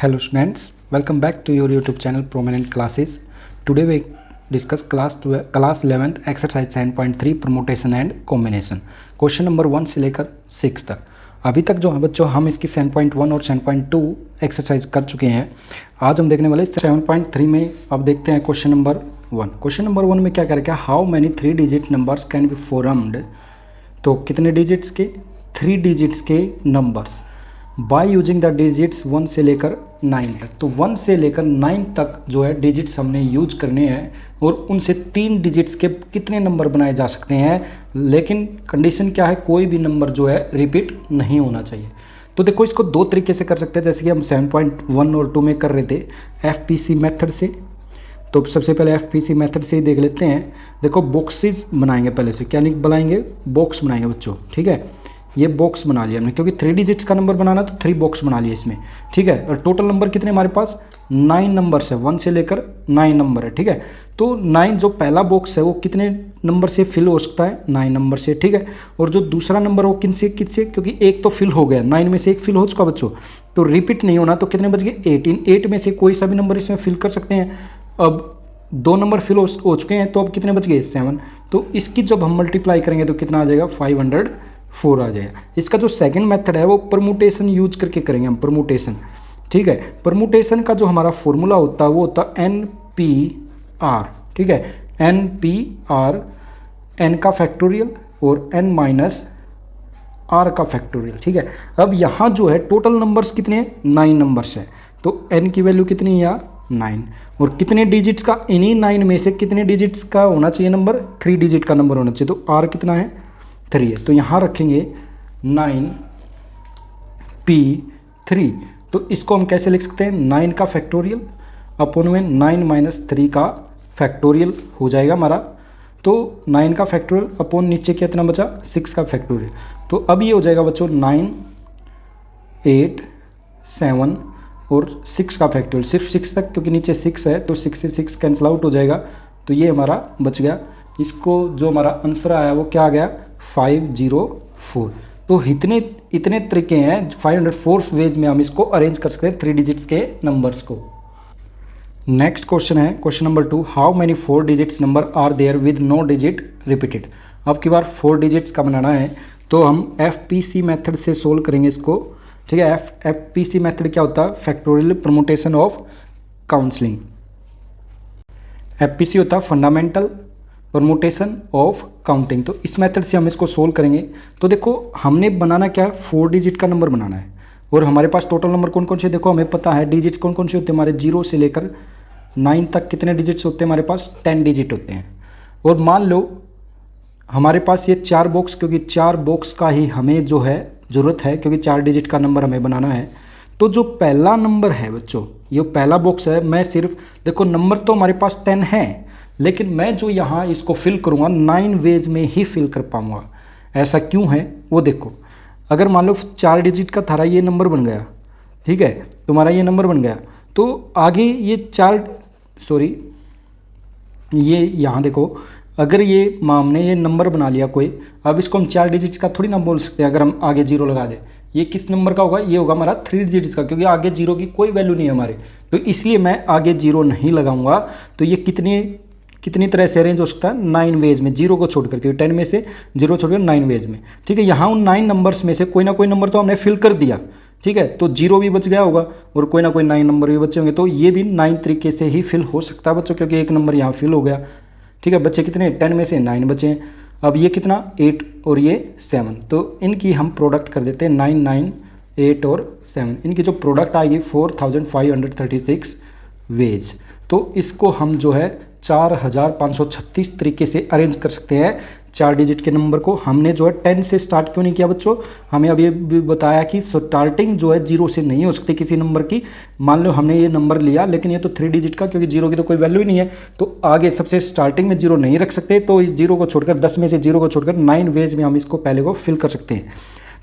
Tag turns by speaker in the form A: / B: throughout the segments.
A: Hello students, welcome back to your YouTube channel Prominent Classes. Today we discuss class 11th exercise 7.3 permutation and combination. Question number 1 से लेकर 6 तक। अभी तक जो है बच्चों हम इसकी 7.1 और 7.2 एक्सरसाइज कर चुके हैं। आज हम देखने वाले 7.3 में अब देखते हैं क्वेश्चन नंबर 1। क्वेश्चन नंबर 1 में क्या करेगा, how many 3 digit numbers can be formed. तो कितने डिजिट्स के, 3 डिजिट्स के numbers by using the digits 1 से लेकर 9 तक। तो 1 से लेकर 9 तक जो है डिजिट्स हमने यूज करने हैं और उनसे 3 डिजिट्स के कितने नंबर बनाए जा सकते हैं, लेकिन कंडीशन क्या है, कोई भी नंबर जो है रिपीट नहीं होना चाहिए। तो देखो इसको दो तरीके से कर सकते हैं, जैसे कि हम 7.1 और 2 में कर रहे थे FPC मेथड से। तो सबसे पहले FPC मेथड से ही देख लेते हैं। देखो बॉक्सेस बनाएंगे पहले से, क्या नहीं बनाएंगे, बॉक्स बनाएंगे बच्चों, ठीक है। ये बॉक्स बना लिया हमने, क्योंकि 3 डिजिट्स का नंबर बनाना तो 3 बॉक्स बना लिए इसमें, ठीक है। और टोटल नंबर कितने हमारे पास 9 नंबर्स है, 1 से लेकर 9 नंबर है, ठीक है। तो 9 जो पहला बॉक्स है वो कितने नंबर से फिल हो सकता है, 9 नंबर से, ठीक है। और जो दूसरा नंबर वो किनसे किससे, क्योंकि एक तो फिल हो गया, 9 में से एक फिल हो चुका बच्चों, तो रिपीट नहीं होना। तो कितने बच गए 8। 8 में से कोई सा भी नंबर इसमें फिल कर सकते हैं। अब 2 नंबर फिल हो चुके हैं, तो अब कितने बच गए 7। तो इसकी जब हम मल्टीप्लाई करेंगे तो कितना आ जाएगा 504 आ जाएगा। इसका जो सेकंड मेथड है वो परमुटेशन यूज करके करेंगे हम, परमुटेशन, ठीक है। परमुटेशन का जो हमारा फॉर्मूला होता है वो होता है NPR, ठीक है। NPR, n का फैक्टोरियल और n माइनस r का फैक्टोरियल, ठीक है। अब यहाँ जो है टोटल नंबर्स कितने हैं, 9 नंबर्स हैं, तो n की वैल्यू कितनी है यार 9। और कितने डिजिट्स का, इन्हीं 9 में से कितने डिजिट्स का होना चाहिए नंबर, 3 डिजिट का नंबर होना चाहिए। तो r कितना है 3 है, तो यहाँ रखेंगे 9P3। तो इसको हम कैसे लिख सकते हैं, 9 का फैक्टोरियल अपॉन में 9 माइनस 3 का फैक्टोरियल हो जाएगा हमारा। तो 9 का फैक्टोरियल अपॉन नीचे कितना बचा 6 का फैक्टोरियल। तो अब ये हो जाएगा बच्चों 9, 8, 7 और 6 का फैक्टोरियल, सिर्फ 6 तक, क्योंकि नीचे 6 है तो 6 से 6 कैंसिल आउट हो जाएगा। तो ये हमारा बच गया। इसको जो हमारा आंसर आया वो क्या आ गया 504। तो इतने तरीके हैं, 504 वेज में हम इसको अरेंज कर सकते हैं 3 डिजिट्स के नंबर्स को। नेक्स्ट क्वेश्चन है question number 2, how many 4 digits number are there with no digit repeated. अब की बार 4 डिजिट्स का बनाना है, तो हम FPC मेथड से सोल्व करेंगे इसको, ठीक है। FPC मेथड क्या होता है, factorial permutation of counselling. FPC होता है फंडामेंटल परमुटेशन ऑफ काउंटिंग। तो इस मेथड से हम इसको सोल्व करेंगे। तो देखो हमने बनाना क्या है, 4 डिजिट का नंबर बनाना है, और हमारे पास टोटल नंबर कौन कौन से, देखो हमें पता है डिजिट्स कौन कौन से होते हैं हमारे, 0 से लेकर 9 तक कितने डिजिट्स होते हैं हमारे पास, 10 डिजिट होते हैं। और मान लो हमारे पास ये 4 बॉक्स, क्योंकि 4 बॉक्स का ही हमें जो है ज़रूरत है, क्योंकि 4 डिजिट का नंबर हमें बनाना है। तो जो पहला नंबर है बच्चों, ये पहला बॉक्स है, मैं सिर्फ देखो नंबर तो हमारे पास 10 है, लेकिन मैं जो यहाँ इसको फिल करूँगा 9 वेज में ही फिल कर पाऊँगा। ऐसा क्यों है वो देखो, अगर मान लो 4 डिजिट का थारा ये नंबर बन गया, ठीक है, तुम्हारा ये नंबर बन गया, तो आगे ये 4 ये यहाँ देखो, अगर ये हमने ये नंबर बना लिया कोई, अब इसको हम 4 डिजिट का थोड़ी ना बोल सकते हैं। अगर हम आगे 0 लगा दें, ये किस नंबर का होगा, ये होगा हमारा 3 डिजिट्स का, क्योंकि आगे 0 की कोई वैल्यू नहीं है हमारे, तो इसलिए मैं आगे 0 नहीं लगाऊंगा। तो ये कितनी तरह से अरेंज हो सकता है, 9 वेज में, 0 को छोड़कर, क्योंकि 10 में से 0 छोड़कर 9 वेज में, ठीक है। यहाँ उन 9 नंबर्स में से कोई ना कोई नंबर तो हमने फिल कर दिया, ठीक है, तो 0 भी बच गया होगा और कोई ना कोई 9 नंबर भी बचे होंगे। तो ये भी 9 तरीके से ही फिल हो सकता है बच्चों, क्योंकि एक नंबर यहाँ फिल हो गया, ठीक है। बच्चे कितने, 10 में से 9 बचे हैं। अब ये कितना 8 और ये 7, तो इनकी हम प्रोडक्ट कर देते हैं 9, 9, 8 और 7, इनकी जो प्रोडक्ट आएगी 4536 वेज। तो इसको हम जो है 4536 तरीके से अरेंज कर सकते हैं 4 डिजिट के नंबर को। हमने जो है 10 से स्टार्ट क्यों नहीं किया बच्चों, हमें अभी भी बताया कि स्टार्टिंग जो है 0 से नहीं हो सकती किसी नंबर की। मान लो हमने ये नंबर लिया, लेकिन ये तो 3 डिजिट का, क्योंकि 0 की तो कोई वैल्यू ही नहीं है, तो आगे सबसे स्टार्टिंग में 0 नहीं रख सकते। तो इस 0 को छोड़कर 10 में से 0 को छोड़कर 9 वेज में हम इसको पहले को फिल कर सकते हैं।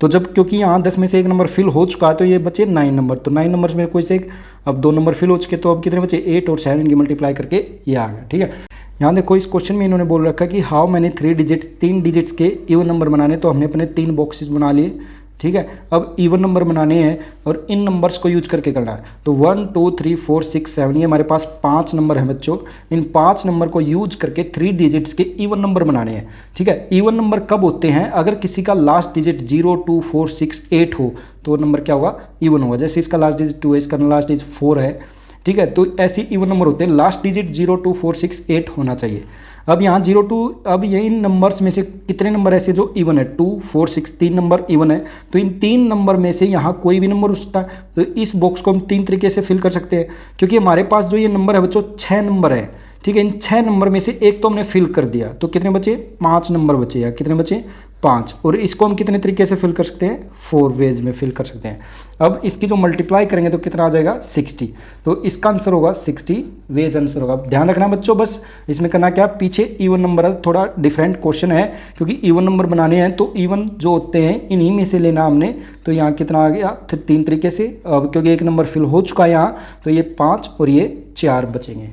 A: तो जब क्योंकि यहाँ 10 में से एक नंबर फिल हो चुका है, तो ये बचे 9 नंबर, तो 9 नंबर में कोई से एक, अब 2 नंबर फिल हो चुके, तो अब कितने बचे 8 और 7 की मल्टीप्लाई करके ये आ गया, ठीक है। यहाँ देखो इस क्वेश्चन में इन्होंने बोल रखा कि हाउ मैनी 3 डिजिट्स के इवन नंबर बनाने, तो हमने अपने 3 बॉक्सेस बना लिए, ठीक है। अब इवन नंबर बनाने हैं और इन नंबर्स को यूज करके करना है। तो 1 2 3 4 6 7 ये हमारे पास 5 नंबर हैं बच्चों। इन 5 नंबर को यूज करके 3 डिजिट्स के इवन नंबर बनाने हैं, ठीक है। इवन नंबर कब होते हैं? अगर किसी का लास्ट डिजिट 0 2 4 6 8 हो तो वो नंबर क्या होगा? इवन होगा। जैसे इसका लास्ट डिजिट 2 है, इसका लास्ट डिजिट 4 है, ठीक है। तो ऐसे इवन नंबर होते हैं, लास्ट डिजिट 0 2 4 6 8 होना चाहिए। अब यहाँ 0 2, अब ये इन नंबर्स में से कितने नंबर ऐसे जो इवन है? 2 4 6 3 नंबर इवन है। तो इन 3 नंबर में से यहाँ कोई भी नंबर उठता है तो इस बॉक्स को हम 3 तरीके से फिल कर सकते हैं, क्योंकि हमारे पास जो ये नंबर है बच्चों 6 नंबर है, ठीक है। इन 6 नंबर में से एक तो हमने फिल कर दिया, तो कितने बचे? 5 नंबर बचे, या कितने बचे? 5। और इसको हम कितने तरीके से फिल कर सकते हैं? 4 वेज में फिल कर सकते हैं। अब इसकी जो मल्टीप्लाई करेंगे तो कितना आ जाएगा? 60। तो इसका आंसर होगा 60 वेज आंसर होगा। ध्यान रखना बच्चों, बस इसमें करना क्या, पीछे इवन नंबर है, थोड़ा डिफरेंट क्वेश्चन है, क्योंकि इवन नंबर बनाने हैं तो इवन जो होते हैं इन्हीं में से लेना हमने। तो यहाँ कितना आ गया? 3 तरीके से। अब क्योंकि एक नंबर फिल हो चुका है यहाँ, तो ये 5 और ये 4 बचेंगे।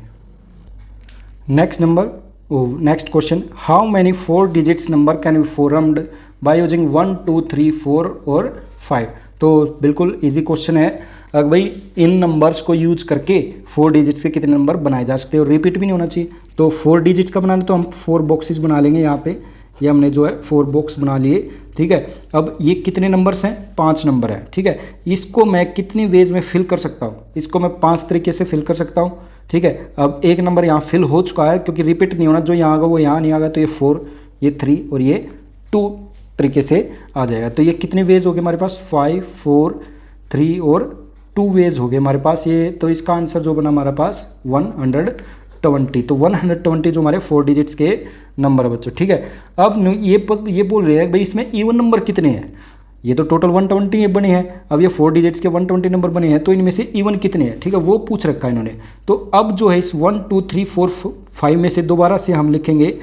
A: Next question, how many 4 digits number can be formed by using 1 2 3 4 और 5? तो बिल्कुल इजी क्वेश्चन है। अगर भाई इन नंबर्स को यूज करके 4 डिजिट्स के कितने नंबर बनाए जा सकते हैं और रिपीट भी नहीं होना चाहिए। तो 4 डिजिट्स का बनाना तो हम 4 बॉक्सेस बना लेंगे। यहाँ पे ये हमने जो है 4 बॉक्स बना लिए, ठीक है। अब ये कितने नंबर्स हैं? 5 नंबर है, ठीक है। इसको मैं कितनी वेज में फिल कर सकता हूँ? इसको मैं 5 तरीके से फिल कर सकता हूँ, ठीक है। अब एक नंबर यहाँ फिल हो चुका है, क्योंकि रिपीट नहीं होना, जो यहाँ आगा वो यहाँ नहीं आएगा। तो ये 4, ये 3 और ये 2 तरीके से आ जाएगा। तो ये कितने वेज हो गए हमारे पास? 5 4 3 और 2 वेज हो गए हमारे पास ये। तो इसका आंसर जो बना हमारे पास 120। तो 120 जो हमारे 4 डिजिट्स के नंबर है बच्चों, ठीक है। अब ये बोल रहे हैं भाई इसमें इवन नंबर कितने हैं? ये तो टोटल 120 बने हैं। अब ये 4 डिजिट्स के 120 नंबर बने हैं, तो इनमें से इवन कितने हैं, ठीक है, वो पूछ रखा है इन्होंने। तो अब जो है इस 1 2 3 4 5 में से दोबारा से हम लिखेंगे।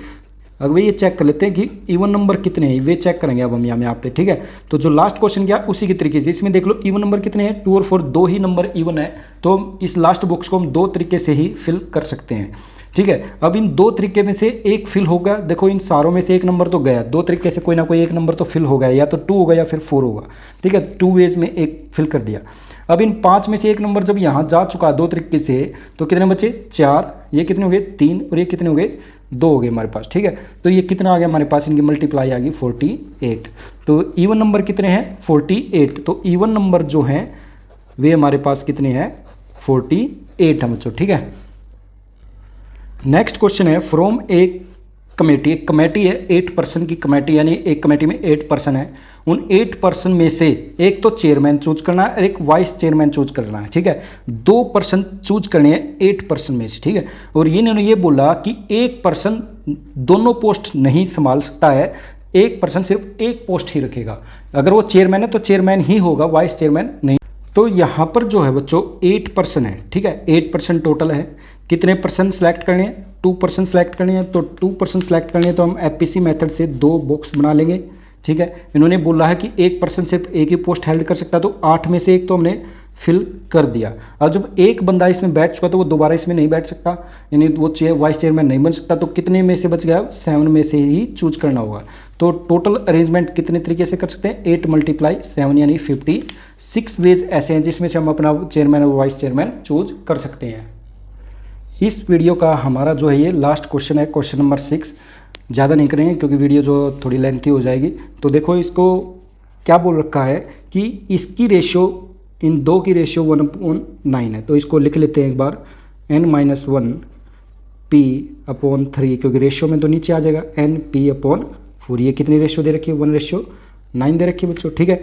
A: अब भाई ये चेक कर लेते हैं कि इवन नंबर कितने हैं, वे चेक करेंगे अब हम यहाँ पे, ठीक है। तो जो लास्ट क्वेश्चन क्या उसी के तरीके से इसमें देख लो इवन नंबर कितने हैं? 2 और 4, 2 ही नंबर इवन है। तो इस लास्ट बॉक्स को हम 2 तरीके से ही फिल कर सकते हैं, ठीक है। अब इन 2 तरीके में से एक फिल होगा। देखो इन सारों में से एक नंबर तो गया, 2 तरीके से कोई ना कोई एक नंबर तो फिल हो गया, या तो 2 होगा या फिर 4 होगा, ठीक है। 2 वेज में एक फिल कर दिया। अब इन 5 में से एक नंबर जब यहाँ जा चुका है 2 तरीके से, तो कितने बचे? 4। ये कितने हो गए? 3 और ये कितने हो गए? 2 हो गए हमारे पास, ठीक है। तो ये कितना आ गया हमारे पास? इनकी मल्टीप्लाई आ गई 48। तो इवन नंबर कितने हैं? 48। तो इवन नंबर जो हैं वे हमारे पास कितने हैं? 48 है बच्चों, ठीक है। नेक्स्ट क्वेश्चन है, फ्रॉम एक कमेटी है 8 पर्सन की कमेटी, यानी एक कमेटी में 8 पर्सन है। उन 8 पर्सन में से एक तो चेयरमैन चूज करना है और एक वाइस चेयरमैन चूज करना है, ठीक है। 2 पर्सन चूज करने हैं 8 पर्सन में से, ठीक है। और इन्होंने ये बोला कि एक पर्सन दोनों पोस्ट नहीं संभाल सकता है, एक पर्सन सिर्फ एक पोस्ट ही रखेगा। अगर वो चेयरमैन है तो चेयरमैन ही होगा, वाइस चेयरमैन नहीं। तो यहाँ पर जो है बच्चों 8 पर्सन है, ठीक है। 8 पर्सन टोटल है। कितने पर्सन सेलेक्ट करने हैं? 2 पर्सन सेलेक्ट करने हैं। तो 2 पर्सन सेलेक्ट करने हैं तो हम एपीसी मेथड से 2 बॉक्स बना लेंगे, ठीक है। इन्होंने बोला है कि एक पर्सन सिर्फ एक ही पोस्ट हेल्ड कर सकता है, तो 8 में से एक तो हमने फिल कर दिया। अब जब एक बंदा इसमें बैठ चुका तो वो दोबारा इसमें नहीं बैठ सकता, यानी वो वाइस चेयरमैन नहीं बन सकता। तो कितने में से बच गया? 7 में से ही चूज करना होगा। तो टोटल अरेंजमेंट कितने तरीके से कर सकते हैं? 8 × 7 यानी 56 वेज ऐसे हैं जिसमें से हम अपना चेयरमैन और वाइस चेयरमैन चूज कर सकते हैं। इस वीडियो का हमारा जो है ये लास्ट क्वेश्चन है, क्वेश्चन नंबर 6। ज़्यादा नहीं करेंगे क्योंकि वीडियो जो थोड़ी लेंथी हो जाएगी। तो देखो इसको क्या बोल रखा है कि इसकी रेशियो, इन 2 की रेशियो 1/9 है। तो इसको लिख लेते हैं एक बार, n-1 p/3, क्योंकि रेशियो में तो नीचे आ जाएगा n/p/4। ये कितनी रेशियो दे रखी है? 1:9 दे रखी है बच्चों, ठीक है।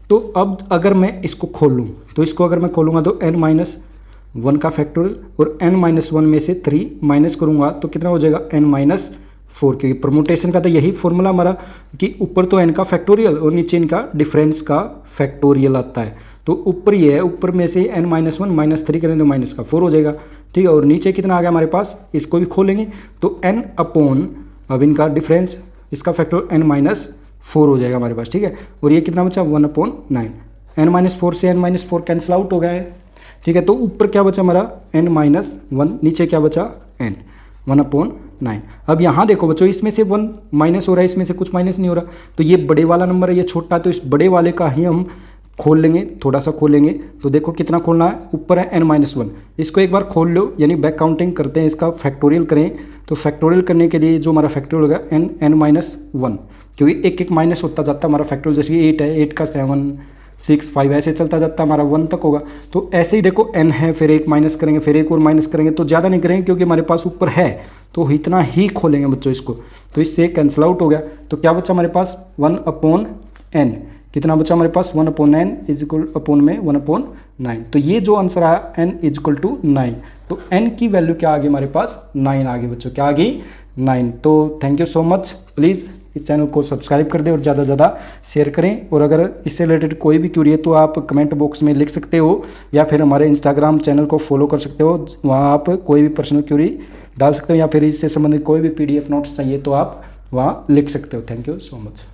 A: तो अब अगर मैं इसको खोल लूँ, तो इसको अगर मैं खोलूँगा तो n-1 का फैक्टोरियल, और n-1 में से 3 माइनस करूँगा तो कितना हो जाएगा? n-4, क्योंकि परमुटेशन का तो यही फॉर्मूला हमारा कि ऊपर तो n का फैक्टोरियल और नीचे इनका डिफरेंस का फैक्टोरियल आता है। तो ऊपर ये है, ऊपर में से n-1 -3 करें तो माइनस का 4 हो जाएगा, ठीक है। और नीचे कितना आ गया हमारे पास? इसको भी खोलेंगे तो n/, अब इनका डिफरेंस, इसका फैक्टर n-4 हो जाएगा हमारे पास, ठीक है। और ये कितना बचा? 1/9। n-4 से n-4 कैंसिल आउट हो गया है, ठीक है। तो ऊपर क्या बचा हमारा? n-1, नीचे क्या बचा? n 1/9। 9। अब यहाँ देखो बच्चों, इसमें से 1 माइनस हो रहा है, इसमें से कुछ माइनस नहीं हो रहा, तो ये बड़े वाला नंबर है, ये छोटा, तो इस बड़े वाले का ही हम खोल लेंगे, थोड़ा सा खोलेंगे। तो देखो कितना खोलना है, ऊपर है n-1, इसको एक बार खोल लो, यानी बैक काउंटिंग करते हैं, इसका फैक्टोरियल करें। तो फैक्टोरियल करने के लिए जो हमारा फैक्टोरियल होगा n-1, क्योंकि एक एक माइनस होता जाता है हमारा फैक्टोरियल, जैसे 8 है, 8 का 7, 6, 5 ऐसे चलता जाता है, हमारा 1 तक होगा। तो ऐसे ही देखो n है, फिर एक माइनस करेंगे, फिर एक और माइनस करेंगे, तो ज़्यादा नहीं करेंगे क्योंकि हमारे पास ऊपर है, तो इतना ही खोलेंगे बच्चों इसको। तो इससे कैंसिल आउट हो गया, तो क्या बचा हमारे पास 1/n, कितना बचा हमारे पास 1/n इज इक्वल अपॉन में 1/9। तो ये जो आंसर आया n इज इक्वल टू 9। तो n की वैल्यू क्या आ गई हमारे पास 9 आ गई बच्चों, क्या आ गई 9। तो thank you so much, please इस चैनल को सब्सक्राइब कर दें और ज़्यादा से ज़्यादा शेयर करें। और अगर इससे रिलेटेड कोई भी क्यूरी है तो आप कमेंट बॉक्स में लिख सकते हो, या फिर हमारे इंस्टाग्राम चैनल को फॉलो कर सकते हो, वहाँ आप कोई भी पर्सनल क्यूरी डाल सकते हो, या फिर इससे संबंधित कोई भी PDF नोट्स चाहिए तो आप वहाँ लिख सकते हो। Thank you so much.